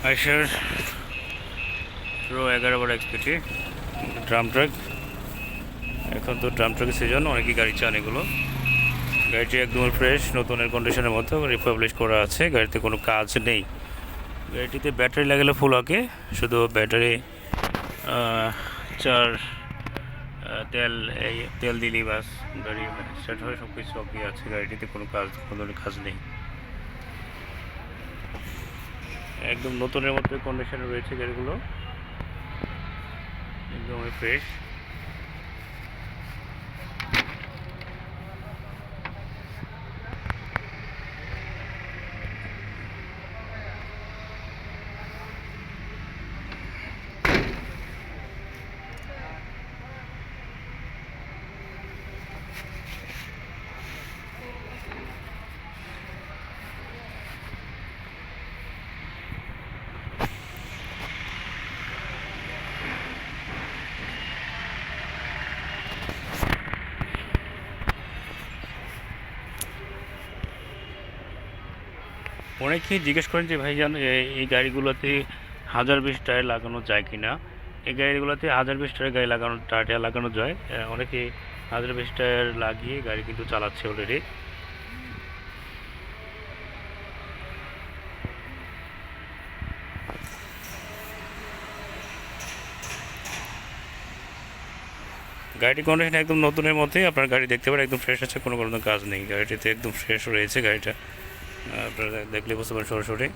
আইসার প্রো 11 বড় XPT drum truck. এখন তো ড্রাম ট্রাকের সিজন, অনেকেই গাড়ি চান এগুলো। গাড়িটি একদম ফ্রেশ, নতুনের কন্ডিশনের মতো রিপাবলিশ করা আছে। গাড়িতে কোনো কাজ নেই। গাড়িটিতে ব্যাটারি লাগালে ফুল আঁকে, শুধু ব্যাটারি চার তেল তেল দিলেই বাস গাড়ি স্টার্ট হয়। সব কিছু ওকে আছে, গাড়িটিতে কোনো ধরনের কাজ নেই। একদম নতুনের মতো কন্ডিশনে রয়েছে গাড়িগুলো, একদম ফ্রেশ। অনেকেই জিজ্ঞেস করেন যে ভাইজান এই গাড়িগুলোতে 1020 টায়ার লাগানো যায় কি না। এই গাড়িগুলোতে 1020 টায়ার টায়ার লাগানো যায়। অনেকে 1020 টায়ার লাগিয়ে গাড়ি কিন্তু চালাচ্ছে অলরেডি। গাড়িটির কন্ডিশন একদম নতুনের মতোই, আপনার গাড়ি দেখতে পারেন একদম ফ্রেশ আছে, কোনো কাজ নেই। গাড়িটিতে একদম ফ্রেশ রয়েছে গাড়িটা, আপনারা দেখলে বুঝতে পারেন সরাসরি।